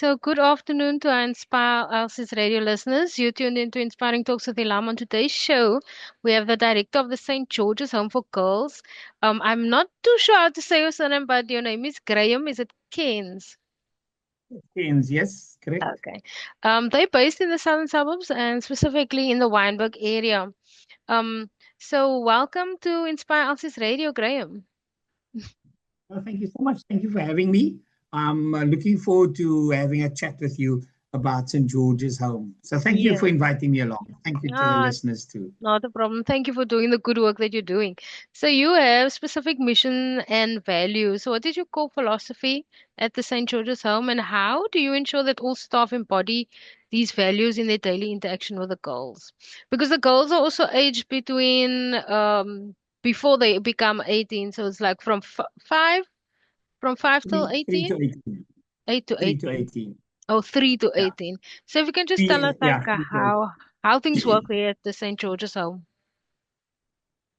So, good afternoon to our Inspire Elsie's radio listeners. You tuned into Inspiring Talks with Ilhaam. On today's show, we have the director of the St. George's Home for Girls. I'm not too sure how to say your surname, but your name is Graham. Is it Cairns? Cairns, yes, correct. Okay. They're based in the southern suburbs and specifically in the Wynberg area. So welcome to Inspire Elsie's radio, Graham. Well, thank you so much. Thank you for having me. I'm looking forward to having a chat with you about St. George's Home. So thank you Yeah. for inviting me along. Thank you to the Ah, listeners too. not a problem. Thank you for doing the good work that you're doing. So you have specific mission and values. So what is your core philosophy at the St. George's Home, and how do you ensure that all staff embody these values in their daily interaction with the girls? Because the girls are also aged between before they become 18, so it's like from five till Three 18, to 18. 8 to 3 to 18. 18. Oh, 3 to Yeah. 18. So if you can just tell us Three, like yeah, 3 to how things work 18. there at the St. George's Home.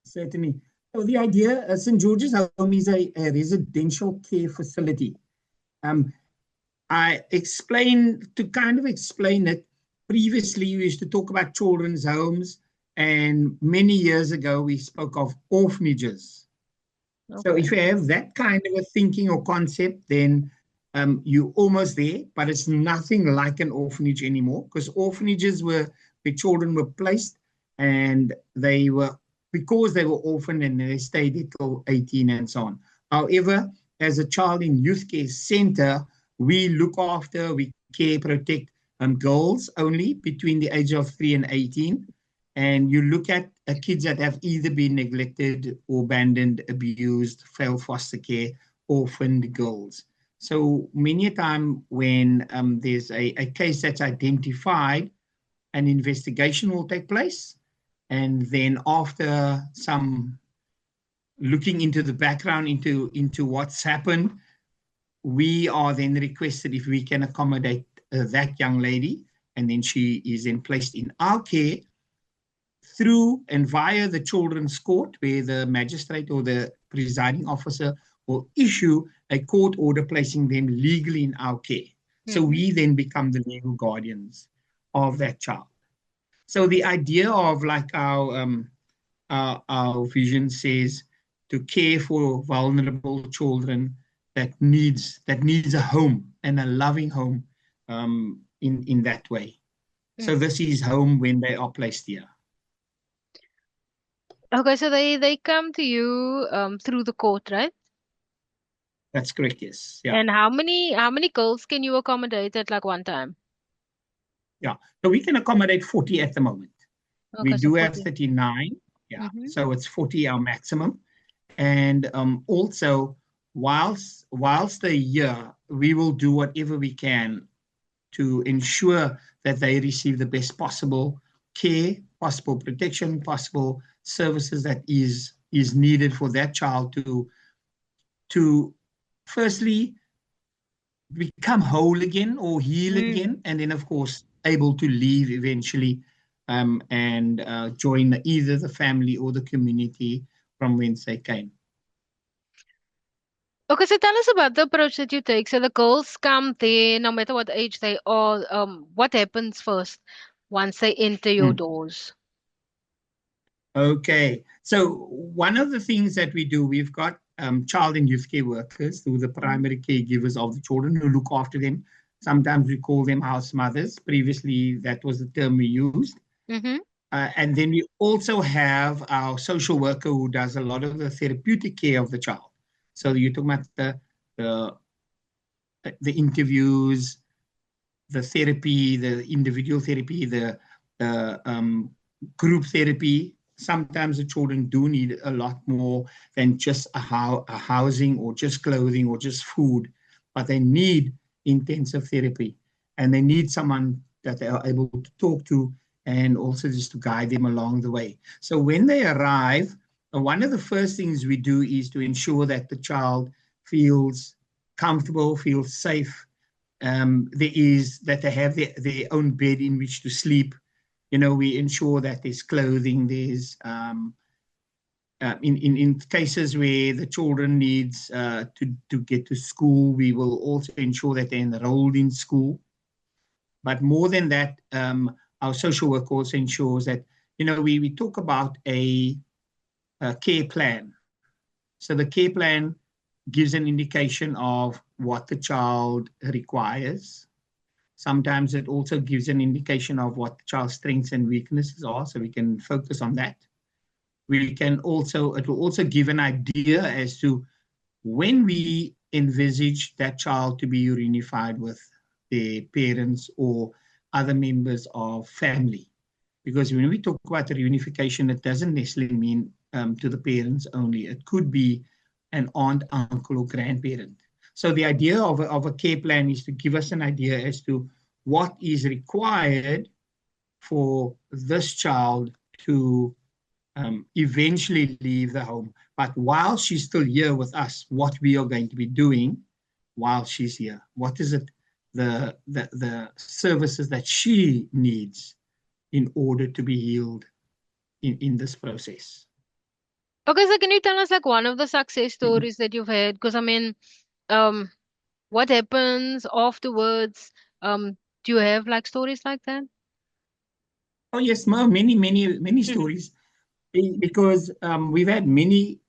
Certainly. So the idea, St. George's Home is a residential care facility. Um, to kind of explain it, previously we used to talk about children's homes, and many years ago we spoke of orphanages. So Okay. if you have that kind of a thinking or concept, then you're almost there, but it's nothing like an orphanage anymore, because orphanages were where children were placed, and they were, because they were orphaned and they stayed there till 18 and so on. However, as a child in youth care center, we look after, we care, protect girls only between the age of 3 and 18. And you look at kids that have either been neglected or abandoned, abused, failed foster care, orphaned girls. So many a time when there's a case that's identified, an investigation will take place. And then after some looking into the background, into what's happened, we are then requested if we can accommodate that young lady. And then she is then placed in our care through and via the children's court, where the magistrate or the presiding officer will issue a court order placing them legally in our care. So Mm-hmm. we then become the legal guardians of that child. So the idea of like our vision says to care for vulnerable children that needs a home and a loving home in that way. So Mm. this is home when they are placed here. Okay, so they come to you through the court, right? That's correct, yes. Yeah. And how many girls can you accommodate at like one time? Yeah. So we can accommodate 40 at the moment. We Okay, so do have 40. 39. Yeah. Mm-hmm. So it's 40 our maximum. And also, whilst they're here, we will do whatever we can to ensure that they receive the best possible care, possible protection, possible services that is needed for that child to firstly become whole again or heal Mm. again, and then of course able to leave eventually, and join either the family or the community from whence they came. Okay, so tell us about the approach that you take. So the girls come there, no matter what age they are. What happens first once they enter your Hmm. doors? Okay, so one of the things that we do, we've got child and youth care workers who are the primary caregivers of the children who look after them. Sometimes we call them house mothers. Previously, that was the term we used. Mm-hmm. And then we also have our social worker who does a lot of the therapeutic care of the child. So you're talking about the, the interviews, the therapy, the individual therapy, the group therapy. Sometimes the children do need a lot more than just a housing or just clothing or just food, but they need intensive therapy, and they need someone that they are able to talk to and also just to guide them along the way. So when they arrive, one of the first things we do is to ensure that the child feels comfortable, feels safe. There is that they have their own bed in which to sleep. We ensure that there's clothing, there's in cases where the children needs to get to school, we will also ensure that they're enrolled in school. But more than that, our social work also ensures that, we talk about a care plan. So the care plan gives an indication of what the child requires. Sometimes it also gives an indication of what the child's strengths and weaknesses are, so we can focus on that. It will also give an idea as to when we envisage that child to be reunified with their parents or other members of family. Because when we talk about the reunification, it doesn't necessarily mean to the parents only. It could be an aunt, uncle, or grandparent. So the idea of a care plan is to give us an idea as to what is required for this child to eventually leave the home. But while she's still here with us, what we are going to be doing while she's here. What is it, the services that she needs in order to be healed in this process. Okay, so can you tell us like one of the success stories that you've had? Because I mean, um, what happens afterwards? Do you have like stories like that? Oh yes, many stories, because we've had many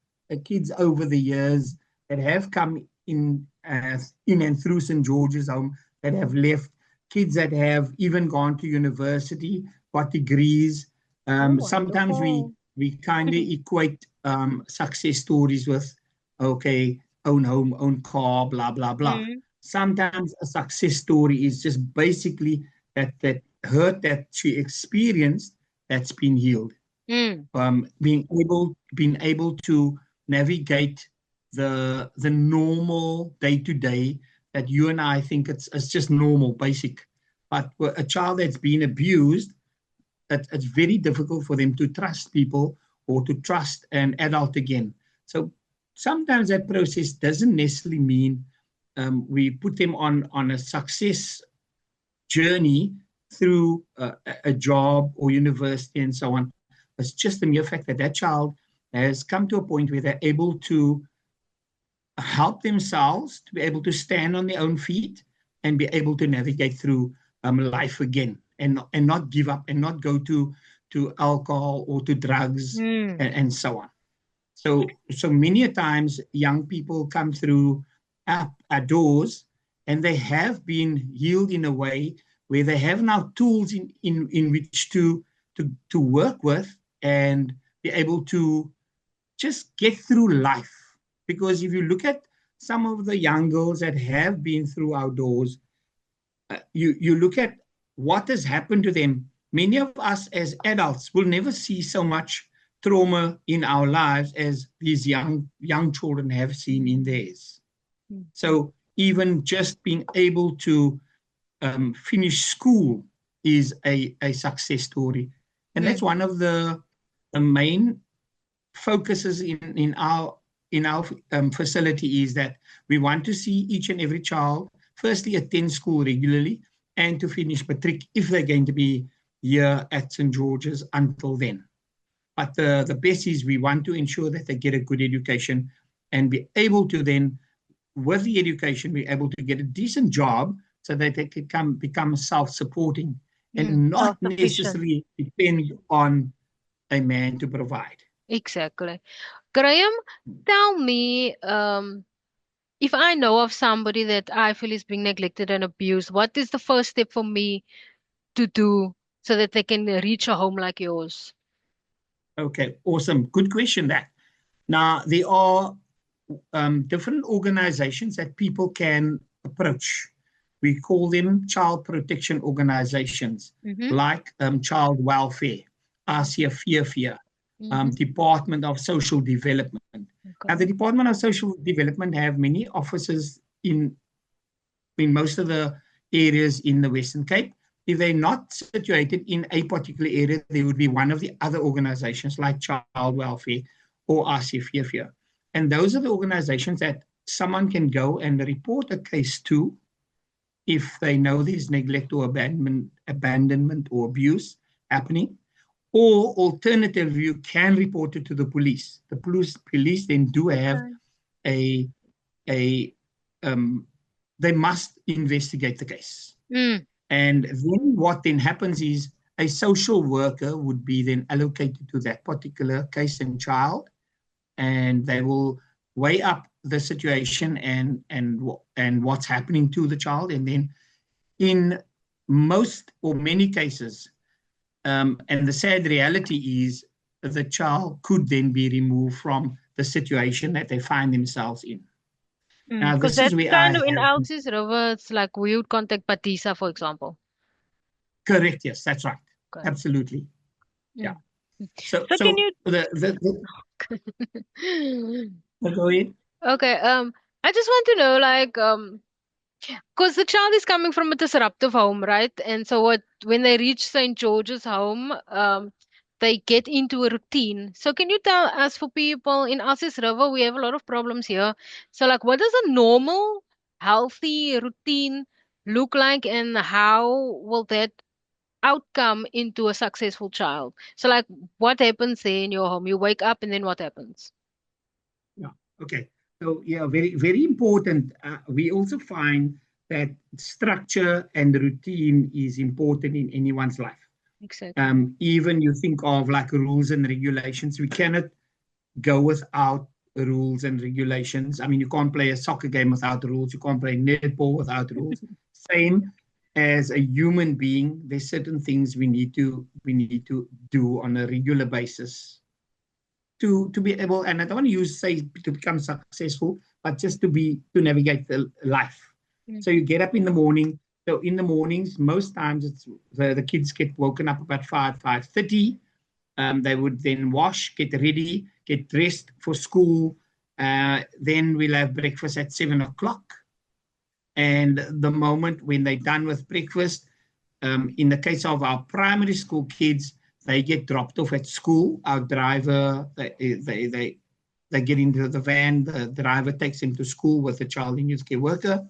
kids over the years that have come in and through St. George's Home, that have left, kids that have even gone to university, got degrees. Oh, Sometimes wonderful. we kind of equate success stories with, okay, own home, own car, blah blah blah. Mm, Sometimes a success story is just basically that hurt that she experienced that's been healed. mm, Being able to navigate the normal day to day that you and I think it's just normal, basic. But for a child that's been abused, it's very difficult for them to trust people or to trust an adult again. So sometimes that process doesn't necessarily mean we put them on a success journey through a job or university and so on. It's just the mere fact that that child has come to a point where they're able to help themselves, to be able to stand on their own feet and be able to navigate through life again, and not give up and not go to alcohol or to drugs mm, and so on. So many a times young people come through our doors and they have been healed in a way where they have now tools in which to work with and be able to just get through life. Because if you look at some of the young girls that have been through our doors, you look at what has happened to them. Many of us as adults will never see so much trauma in our lives as these young children have seen in theirs. mm, So even just being able to finish school is a success story. And that's mm, one of the main focuses in our facility, is that we want to see each and every child firstly attend school regularly and to finish matric if they're going to be here at St. George's until then. But the best is we want to ensure that they get a good education and be able to then, with the education, be able to get a decent job so that they can become self-supporting mm. and not Self-sufficient. necessarily depend on a man to provide. Exactly. Graham, tell me, if I know of somebody that I feel is being neglected and abused, what is the first step for me to do so that they can reach a home like yours? Okay, awesome. Good question, that. Now, there are different organizations that people can approach. We call them child protection organizations, Mm-hmm. like child welfare, RCFFIA, Mm-hmm. Department of Social Development. Now, the Okay. Department of Social Development have many offices in most of the areas in the Western Cape. If they're not situated in a particular area, there would be one of the other organizations like Child Welfare or RCFFIA. And those are the organizations that someone can go and report a case to if they know there's neglect or abandonment or abuse happening, Or alternatively, you can report it to the police. The police then do have Okay. a a they must investigate the case. Mm, And then what then happens is a social worker would be then allocated to that particular case and child, and they will weigh up the situation and what's happening to the child. And then in most or many cases, and the sad reality is the child could then be removed from the situation that they find themselves in. Now, because this is that's where I kind of in have Elsie's River, it's like we would contact Patisa, for example. correct. Yes, that's right. Okay. Absolutely. Yeah. Mm. So, So can so you go ahead. okay, I just want to know like because the child is coming from a disruptive home, right? And so what when they reach St. George's home, they get into a routine. So can you tell us for people in Assis River, we have a lot of problems here. So like what does a normal, healthy routine look like and how will that outcome into a successful child? So like what happens there in your home? You wake up and then what happens? Yeah. Okay. So yeah, very very important. We also find that structure and routine is important in anyone's life. Exactly. Even you think of like rules and regulations. We cannot go without rules and regulations. I mean, you can't play a soccer game without rules. You can't play netball without rules. Same as a human being, there's certain things we need to do on a regular basis to be able. And I don't want to use say to become successful, but just to navigate the life. Mm. So you get up in the morning. So in the mornings, most times it's the kids get woken up about 5:30. They would then wash, get ready, get dressed for school. Then we'll have breakfast at 7 o'clock. And the moment when they're done with breakfast, in the case of our primary school kids, they get dropped off at school. Our driver, they get into the van. The driver takes them to school with the child and youth care worker.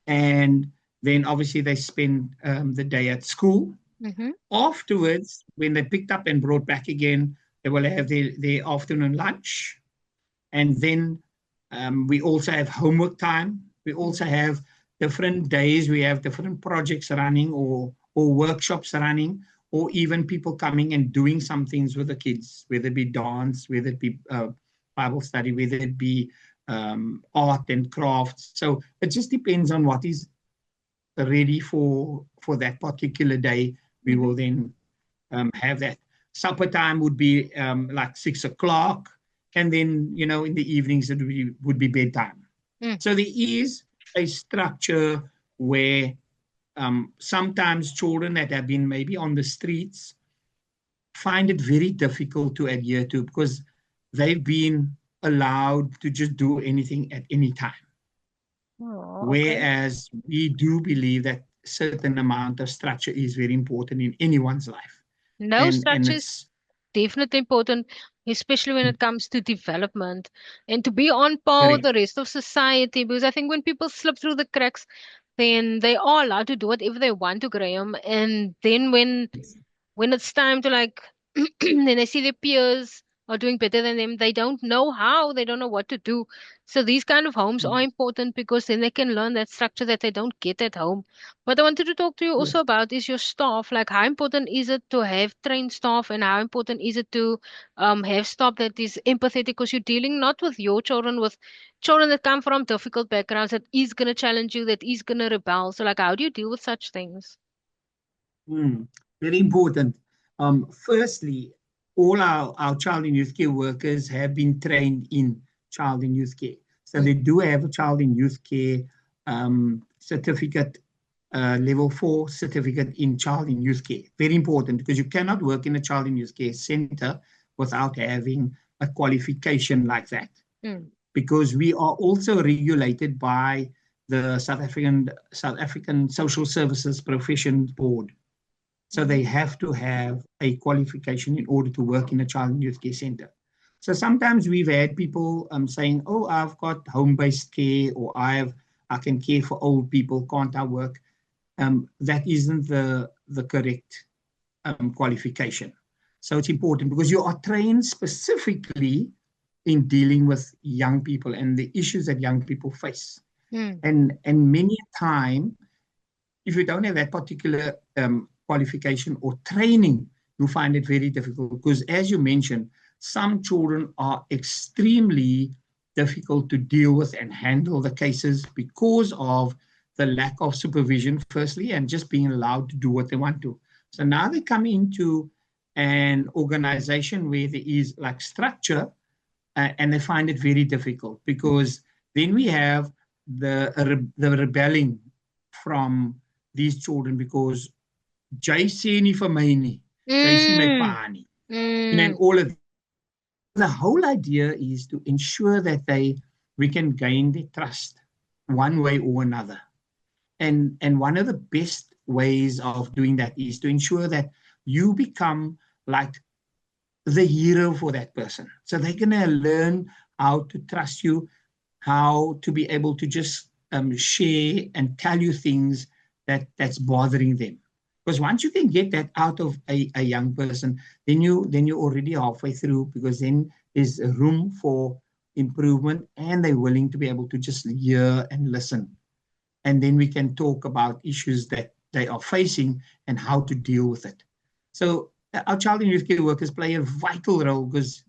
And then obviously they spend the day at school. Mm-hmm. Afterwards, when they picked up and brought back again, they will have their afternoon lunch. And then we also have homework time. We also have different days. We have different projects running or workshops running, or even people coming and doing some things with the kids, whether it be dance, whether it be Bible study, whether it be art and crafts. So it just depends on what is ready for that particular day. We Mm-hmm. will then have that. Supper time would be like 6 o'clock, and then in the evenings it would be bedtime. Mm. So there is a structure where sometimes children that have been maybe on the streets find it very difficult to adhere to because they've been allowed to just do anything at any time. Oh, okay. Whereas we do believe that certain amount of structure is very important in anyone's life. No, And structure is it's definitely important, especially when it comes to development and to be on par with correct. the rest of society. Because I think when people slip through the cracks, then they are allowed to do whatever they want to, Graham. And then when it's time to like then they see their peers are doing better than them, they don't know how, they don't know what to do. So these kind of homes are important because then they can learn that structure that they don't get at home. What I wanted to talk to you also Yes. about is your staff. Like how important is it to have trained staff and how important is it to have staff that is empathetic because you're dealing not with your children, with children that come from difficult backgrounds that is gonna challenge you, that is gonna rebel. So like how do you deal with such things? Mm, very important. Firstly, all our child and youth care workers have been trained in child and youth care. So Mm. they do have a child and youth care certificate, level 4 certificate in child and youth care. Very important because you cannot work in a child and youth care center without having a qualification like that. Mm. Because we are also regulated by the South African Social Services Profession Board. So they Mhm. have to have a qualification in order to work in a child and youth care center. So sometimes we've had people saying, "Oh, I've got home-based care, or I can care for old people. Can't I work?" That isn't the correct qualification. So it's important because you are trained specifically in dealing with young people and the issues that young people face. Mm. And many a time, if you don't have that particular qualification or training, you find it very difficult because, as you mentioned, some children are extremely difficult to deal with and handle the cases because of the lack of supervision, firstly, and just being allowed to do what they want to. So now they come into an organization where there is like structure, and they find it very difficult because then we have the rebelling from these children because jy sê nie vir my nie, jy sien my Mm. pa nie, and Mm. all of the whole idea is to ensure that we can gain their trust one way or another. And one of the best ways of doing that is to ensure that you become like the hero for that person. So they're going to learn how to trust you, how to be able to just share and tell you things that's bothering them. Because once you can get that out of a young person, then you're already halfway through because then there's room for improvement and they're willing to be able to just hear and listen. And then we can talk about issues that they are facing and how to deal with it. So our child and youth care workers play a vital role because,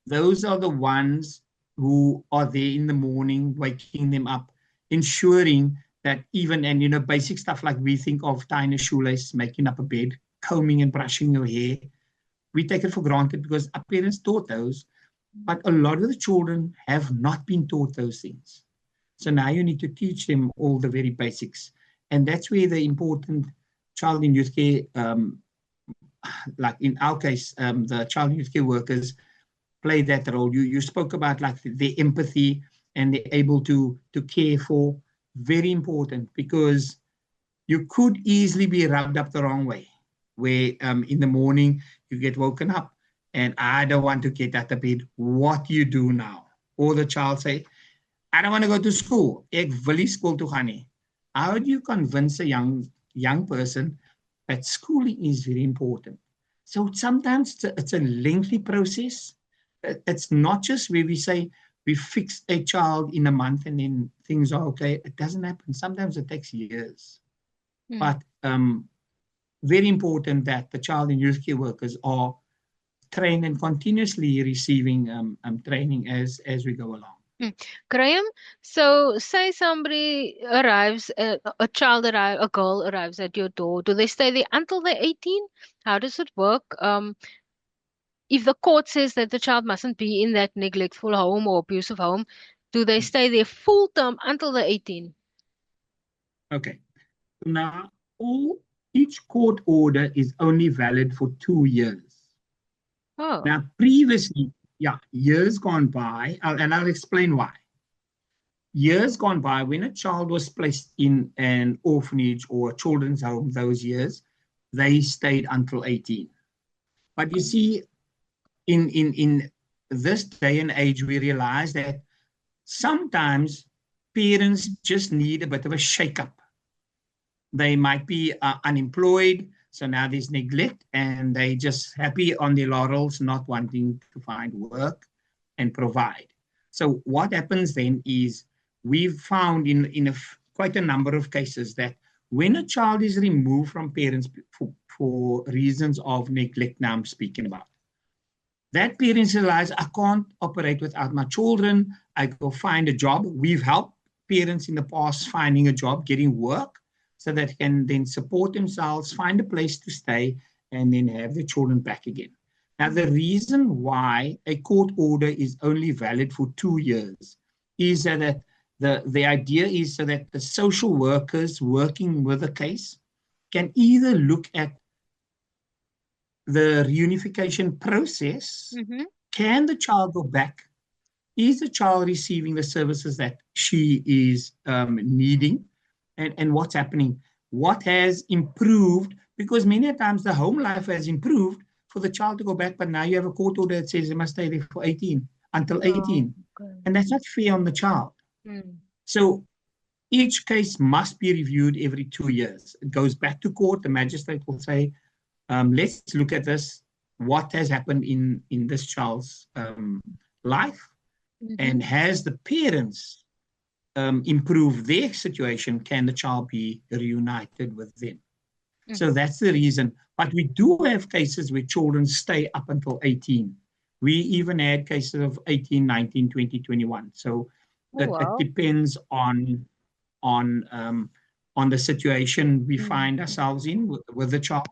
those are the ones who are there in the morning, waking them up, ensuring that even, and, basic stuff like we think of tying a shoelace, making up a bed, combing and brushing your hair. We take it for granted because our parents taught those, but a lot of the children have not been taught those things. So now you need to teach them all the very basics. And that's where the important child and youth care, like in our case, the child and youth care workers play that role. You spoke about like the empathy and they're able to care for. Very important because you could easily be rubbed up the wrong way, where in the morning you get woken up and I don't want to get out of bed. What do you do now? Or the child say, I don't want to go to school. Ek wil nie school toe gaan nie. How do you convince a young person that schooling is very important? So sometimes it's a lengthy process. It's not just where we say we fix a child in a month and then things are okay. It doesn't happen. Sometimes it takes years. Mm. But very important that the child and youth care workers are trained and continuously receiving training as we go along. Graham, so say somebody arrives, a child arrives, a girl arrives at your door. Do they stay there until they're 18? How does it work? If the court says that the child mustn't be in that neglectful home or abusive home, do they stay there full term until they're 18? Okay. Now, each court order is only valid for 2 years. Oh. Now, previously, years gone by, and I'll explain why. Years gone by, when a child was placed in an orphanage or a children's home those years, they stayed until 18. But you see, in this day and age, we realize that sometimes parents just need a bit of a shake-up. They might be unemployed, so now there's neglect, and they just happy on their laurels, not wanting to find work and provide. So what happens then is we've found in quite a number of cases that when a child is removed from parents for reasons of neglect, now I'm speaking about, that parents realize, I can't operate without my children. I go find a job. We've helped parents in the past finding a job, getting work, so that they can then support themselves, find a place to stay, and then have their children back again. Now, the reason why a court order is only valid for 2 years is that the idea is so that the social workers working with a case can either look at the reunification process. Mm-hmm. Can the child go back? Is the child receiving the services that she is needing? And what's happening? What has improved? Because many times the home life has improved for the child to go back, but now you have a court order that says they must stay there for 18, until 18. Oh, okay. And that's not fair on the child. Mm. So each case must be reviewed every 2 years. It goes back to court. The magistrate will say, let's look at this. what has happened in this child's life, Mm-hmm. and has the parents improve their situation, can the child be reunited with them? So that's the reason. But we do have cases where children stay up until 18. We even had cases of 18, 19, 20, 21. So Oh, it wow. depends on on the situation we Mm. find ourselves in with the child.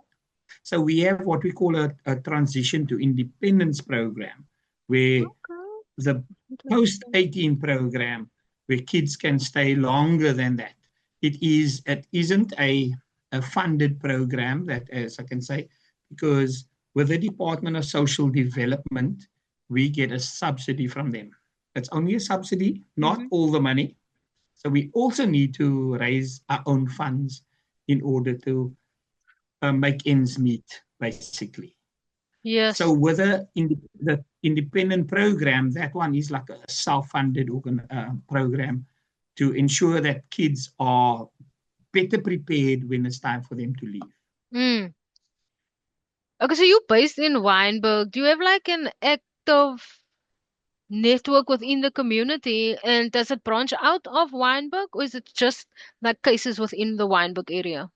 So we have what we call a transition to independence program, where Okay. the post Interesting. 18 program, where kids can stay longer than that. It isn't a funded program, that, as I can say, because with the Department of Social Development, we get a subsidy from them. It's only a subsidy, not Mm-hmm. all the money. So we also need to raise our own funds in order to make ends meet, basically. So Yes. with the independent program, that one is like a self-funded program to ensure that kids are better prepared when it's time for them to leave. Mm. Okay, so you're based in Wynberg. Do you have like an active network within the community? And does it branch out of Wynberg, or is it just like cases within the Wynberg area?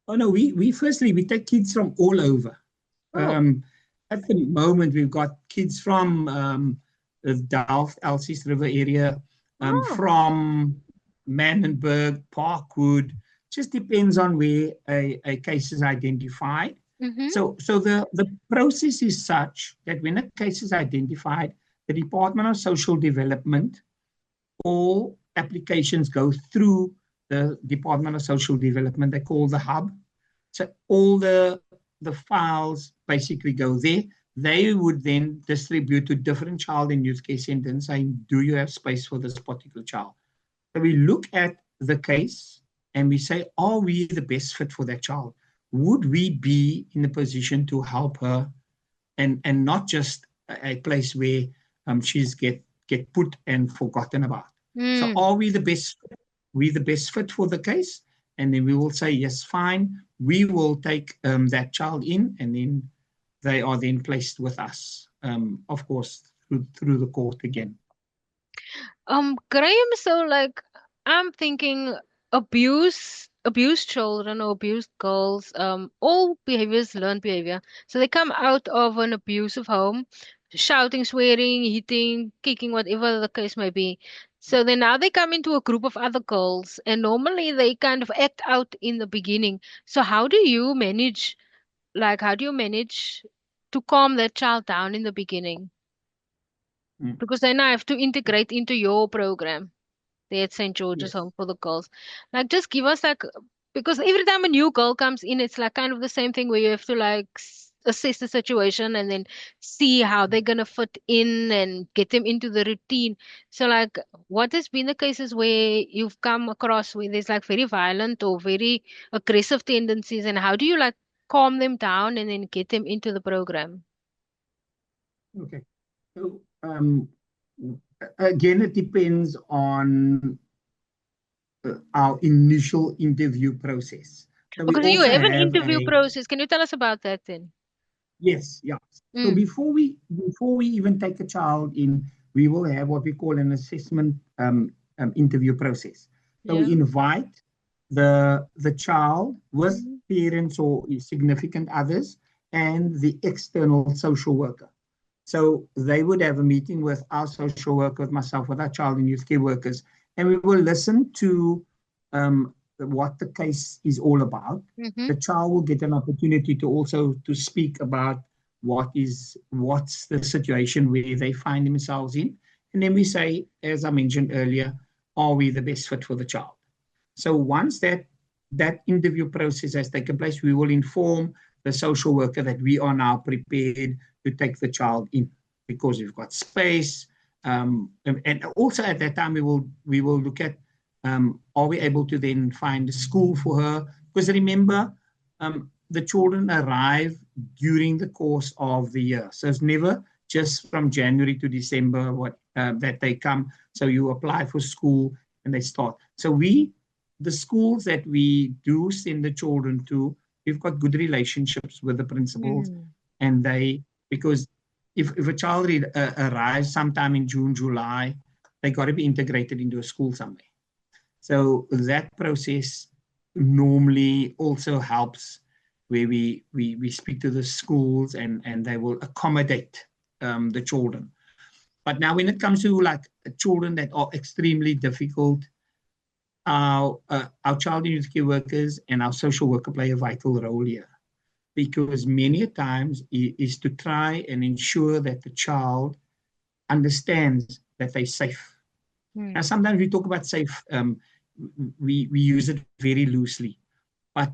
Oh no, we firstly we take kids from all over. Oh. Um, at the moment, we've got kids from the Delft, Elsies River area, Oh. from Manenberg, Parkwood. Just depends on where a case is identified. Mm-hmm. So the process is such that when a case is identified, the Department of Social Development, all applications go through the Department of Social Development. They call the hub. So all the files basically go there. They would then distribute to different child and youth care centers saying, do you have space for this particular child? So we look at the case and we say, are we the best fit for that child? Would we be in a position to help her, and not just a place where she's get put and forgotten about? So Mm. are we the best fit for the case? And then we will say, yes, fine. We will take that child in, and then they are then placed with us, of course, through the court again. Graham, so like I'm thinking abused children or abused girls, all behaviors learned behavior. So they come out of an abusive home, shouting, swearing, hitting, kicking, whatever the case may be. So then now they come into a group of other girls, and normally they kind of act out in the beginning. So how do you manage to calm that child down in the beginning? Mm. Because then I have to integrate into your program there at St. George's Yes. Home for the Girls. Like, just give us like, because every time a new girl comes in, it's like kind of the same thing where you have to like assess the situation and then see how they're gonna fit in and get them into the routine. So, like, what has been the cases where you've come across where there's like very violent or very aggressive tendencies, and how do you like calm them down and then get them into the program? Okay. So again, it depends on our initial interview process. So we Okay, so you also have an have interview a process. Can you tell us about that then? yes, yeah. So Mm, before we even take a child in, we will have what we call an assessment interview process. So we yeah. invite the child with Mm-hmm. parents or significant others and the external social worker. So they would have a meeting with our social worker, with myself, with our child and youth care workers, and we will listen to what the case is all about. Mm-hmm. The child will get an opportunity to also to speak about what's the situation where they find themselves in, and then we say, as I mentioned earlier, are we the best fit for the child? So once that interview process has taken place, we will inform the social worker that we are now prepared to take the child in because we've got space. And also at that time, we will look at are we able to then find a school for her? Because remember, the children arrive during the course of the year. So it's never just from January to December that they come. So you apply for school and they start. So the schools that we do send the children to, we've got good relationships with the principals, Mm. and because if a child arrives sometime in June, July, they got to be integrated into a school somewhere. So that process normally also helps, where we speak to the schools, and they will accommodate the children. But now when it comes to like children that are extremely difficult, our child and youth care workers and our social worker play a vital role here, because many times is to try and ensure that the child understands that they're safe. Now, Mm. sometimes we talk about safe, we use it very loosely, but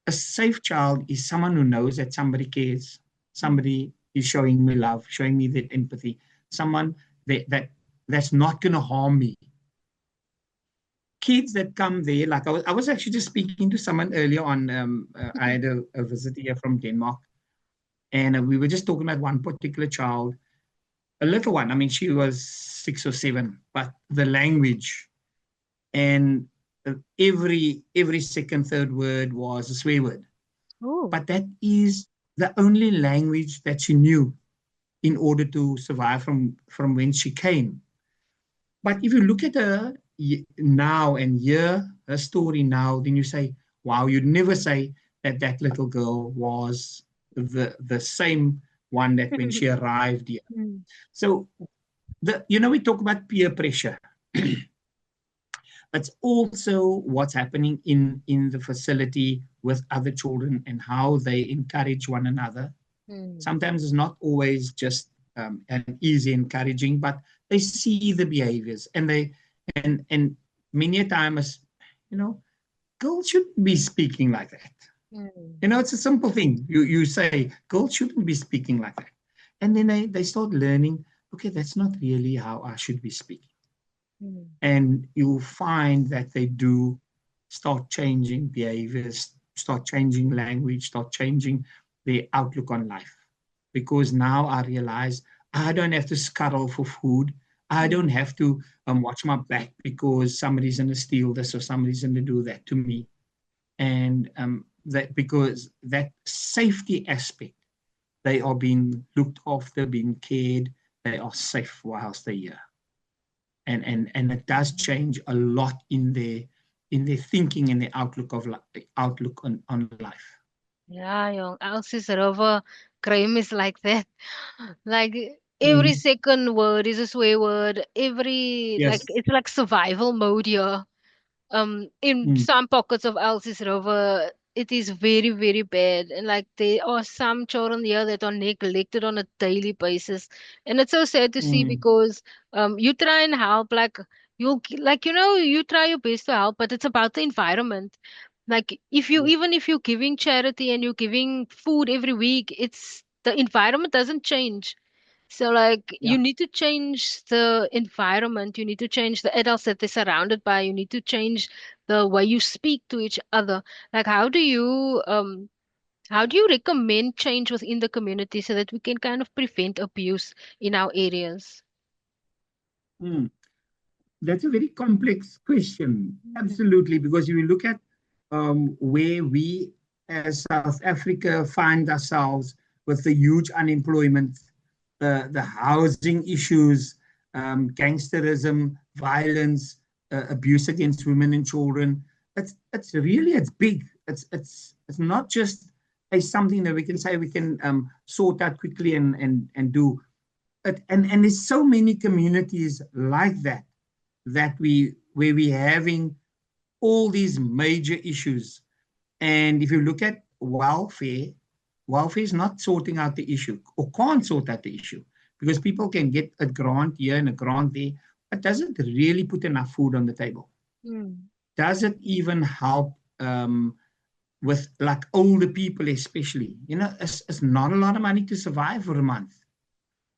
a safe child is someone who knows that somebody cares, somebody is showing me love, showing me that empathy, someone that's not going to harm me. Kids that come there, like I was actually just speaking to someone earlier on. I had a visit here from Denmark, and we were just talking about one particular child, a little one. I mean, she was 6 or 7, but the language, and every second, third word was a swear word. Oh. But that is the only language that she knew in order to survive from when she came. But if you look at her now and hear her story now, then you say, wow, you'd never say that that little girl was the same one that when she arrived here. Mm. So, we talk about peer pressure. It's also what's happening in the facility with other children and how they encourage one another. Mm. Sometimes it's not always just an easy encouraging, but they see the behaviors, and many a time as you know, girls shouldn't be speaking like that. Mm. It's a simple thing. You say girls shouldn't be speaking like that, and then they start learning. Okay, that's not really how I should be speaking, Mm. and you'll find that they do start changing behaviors, start changing language, start changing their outlook on life. Because now I realize I don't have to scuttle for food. I don't Mm. have to watch my back because somebody's going to steal this or somebody's going to do that to me. And that because that safety aspect, they are being looked after, being cared, they are safe whilst they're here. And it does change a lot in their thinking and the outlook of outlook on life. Yeah, young Elsie's Rover Graeme is like that. Like every Mm. second word is a swear word. Every like Yes. it's like survival mode here. In Mm. some pockets of Elsie's Rover, it is very, very bad. And like there are some children here that are neglected on a daily basis. And it's so sad to see Mm. because you try and help, like you try your best to help, but it's about the environment. Like if you Yes. even if you're giving charity and you're giving food every week, it's the environment doesn't change. So like you Yeah. need to change the environment, you need to change the adults that they're surrounded by, you need to change the way you speak to each other. Like how do you recommend change within the community so that we can kind of prevent abuse in our areas? Mm. That's a very complex question. Mm. Absolutely, because if you look at where we as South Africa find ourselves with the huge unemployment, the housing issues, gangsterism, violence, abuse against women and children. It's big. It's not just a something that we can say we can sort out quickly and do. And there's so many communities like that where we're having all these major issues. And if you look at welfare is not sorting out the issue or can't sort out the issue, because people can get a grant here and a grant there, but does it really put enough food on the table? Mm. Does it even help with like older people, especially? It's not a lot of money to survive for a month.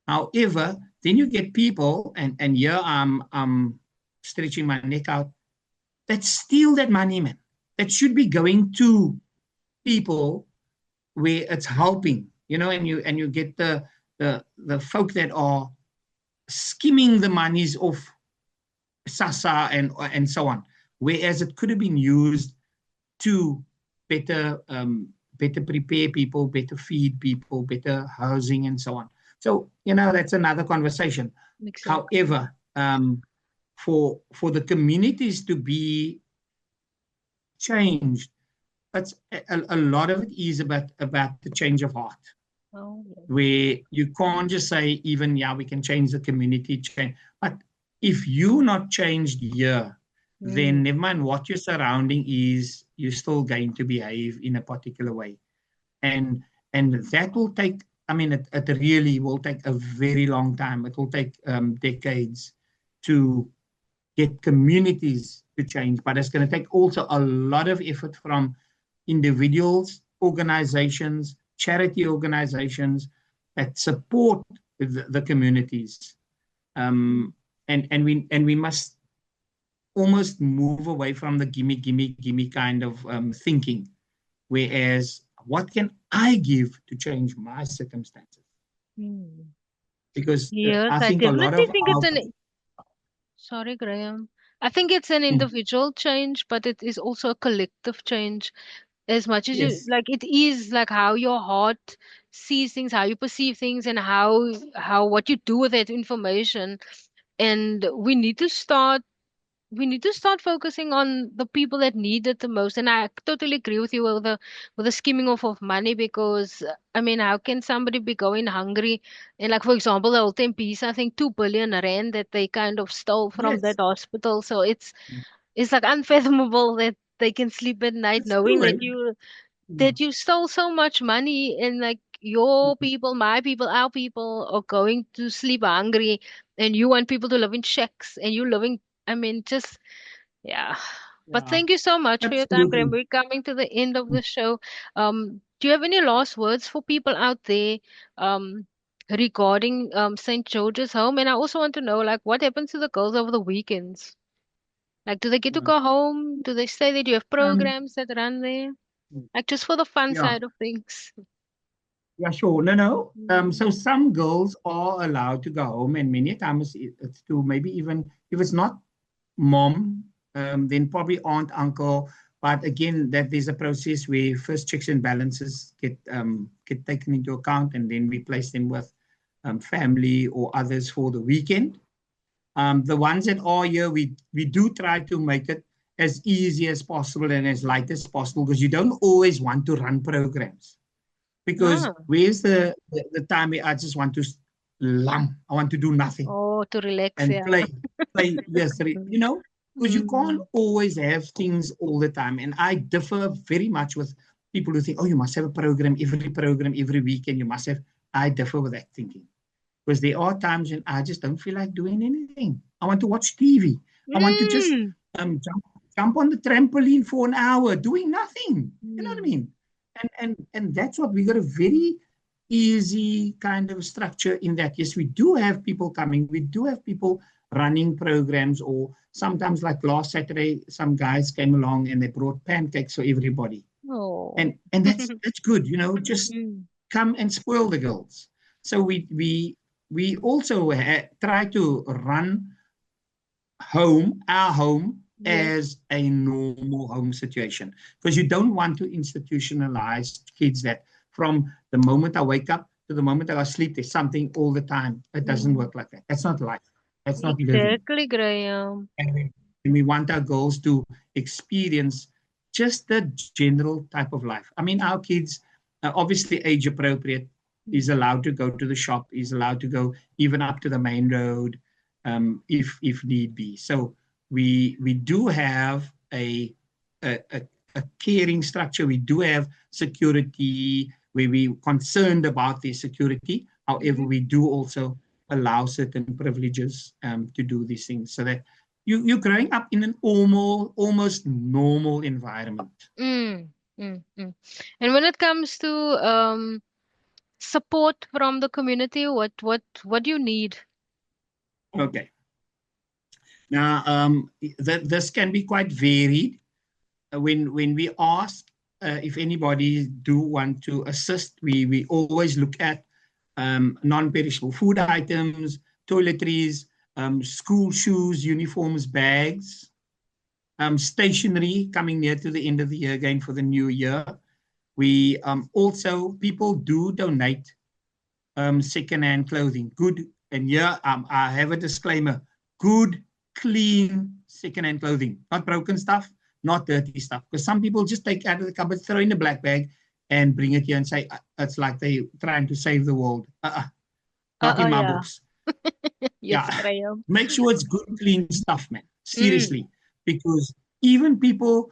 However, then you get people, and here I'm stretching my neck out, that steal that money, man. That should be going to people where it's helping, and you get the folk that are skimming the monies of SASA and so on. Whereas it could have been used to better prepare people, better feed people, better housing, and so on. So, that's another conversation. Makes sense. However, for the communities to be changed, that's a lot of it is about the change of heart, Oh, yeah. where you can't just say, even, yeah, we can change the community, change. But if you're not changed here, then Mm. never mind what your surrounding is, you're still going to behave in a particular way. And and that will take, I mean, it really will take a very long time. It will take decades to get communities to change, but it's going to take also a lot of effort from individuals, organizations, charity organizations that support the communities. Mm. Um, and we must almost move away from the gimme, gimme, gimme kind of thinking. Whereas, what can I give to change my circumstances? Mm. Because Yes, I I think a lot definitely of think it's our, an, sorry, Graham. I think it's an mm, individual change, but it is also a collective change. As much as you yes, like, it is like how your heart sees things, how you perceive things, and how what you do with that information. And we need to start focusing on the people that need it the most. And I totally agree with you with the skimming off of money, because I mean, how can somebody be going hungry? And like, for example, the old MPs, I think 2 billion rand that they kind of stole from that yes, hospital. So it's like unfathomable that they can sleep at night that's knowing true. that And you stole so much money, and like your people, my people, our people are going to sleep hungry, and you want people to live in shacks, and you living, I mean, just, yeah. But yeah, thank you so much for your time, Graham. absolutely. We're coming to the end of the show. Do you have any last words for people out there, um, regarding St. George's Home? And I also want to know, like, what happens to the girls over the weekends? Like, do they get to Right. go home? Do they stay there? Do you have Um, programs that run there? Like, just for the fun yeah, side of things. yeah, sure. No, no. Mm. So some girls are allowed to go home, and many times it's to maybe even if it's not mom, then probably aunt, uncle. But again, that there's a process where first checks and balances get taken into account, and then we place them with family or others for the weekend. The ones that are here, we do try to make it as easy as possible and as light as possible, because you don't always want to run programs. Because Ah, where's the time where I just want to lump, I want to do nothing oh, to relax, and yeah. play, yes, because you can't Mm. always have things all the time. And I differ very much with people who think, oh, you must have a program every weekend, you must have. I differ with that thinking, because there are times when I just don't feel like doing anything. I want to watch TV. I want to just Mm. jump on the trampoline for an hour doing nothing. You know what I Mm. mean? And that's what we got, a very easy kind of structure in that. Yes, we do have people coming. We do have people running programs, or sometimes like last Saturday, some guys came along and they brought pancakes for everybody. Oh. And that's good, just Mm. come and spoil the girls. So we also try to run our home Yes. as a normal home situation, because you don't want to institutionalize kids that from the moment I wake up to the moment I go sleep, there's something all the time. It doesn't Mm. work like that. That's not life. That's not living. Exactly, Graham. And we want our girls to experience just the general type of life. I mean, our kids are obviously age appropriate, is Mm. allowed to go to the shop, is allowed to go even up to the main road, if need be. So we do have a caring structure. We do have security where we're concerned about their security. However, Mm-hmm. we do also allow certain privileges to do these things, so that you're growing up in an almost normal environment. Mm. Mm. Mm. And when it comes to support from the community, what do you need? Okay. Now, this can be quite varied. When we ask if anybody do want to assist, we always look at non-perishable food items, toiletries, school shoes, uniforms, bags. stationery coming near to the end of the year again for the new year. We also, people do donate second-hand clothing. Good, and here I have a disclaimer: good, clean second-hand clothing, not broken stuff, not dirty stuff. Because some people just take out of the cupboard, throw in a black bag, and bring it here and say it's like they're trying to save the world. Not in my Yeah. books. Yes, Yeah, Graham. make sure it's good, clean stuff, man. Mm, Seriously, because even people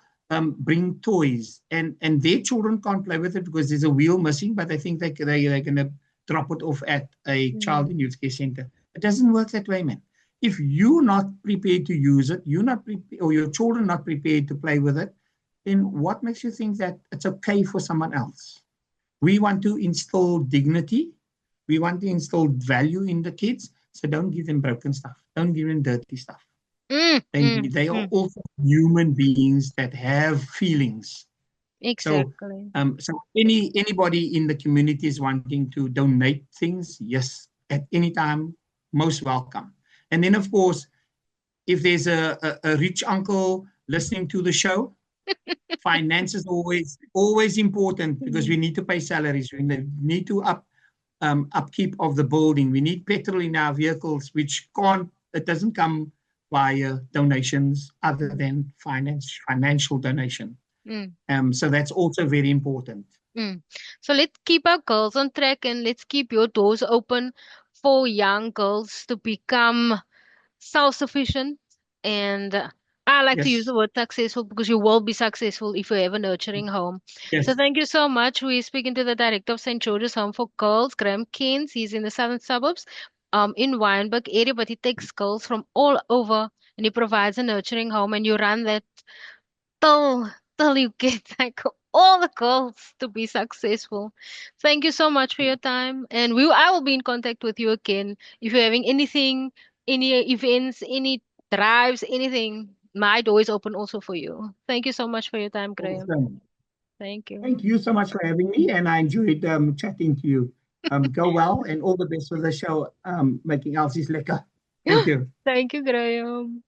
bring toys, and their children can't play with it because there's a wheel missing, but they think they're going to drop it off at a child mm, and youth care center. It doesn't work that way, man. If you're not prepared to use it, you're not or your children not prepared to play with it, then what makes you think that it's okay for someone else? We want to instill dignity. We want to instill value in the kids. So don't give them broken stuff. Don't give them dirty stuff. mm, mm, They are mm. also human beings that have feelings. So, Exactly. so anybody in the community is wanting to donate things, yes, at any time, most welcome. And then, of course, if there's a rich uncle listening to the show, finance is always important because Mm, we need to pay salaries. We need to upkeep of the building. We need petrol in our vehicles, which it doesn't come via donations other mm, than financial donation. mm, So that's also very important. mm. So let's keep our girls on track and let's keep your doors open for young girls to become self-sufficient. And I like to use Yes, the word successful because you will be successful if you have a nurturing home. So yes, thank you so much. We're speaking to the director of St. George's Home for Girls, Graeme Cairns. He's in the southern suburbs, in Wynberg area, but he takes girls from all over and he provides a nurturing home and you run that till you get like all the girls to be successful. Thank you so much for your time, and I will be in contact with you again if you're having anything, any events, any drives, anything. My door is open also for you. Thank you so much for your time, Graham. awesome. Thank you. Thank you so much for having me, and I enjoyed chatting to you. Go well, and all the best for the show. Making Elsie's lekker. Thank you. Thank you, Graham.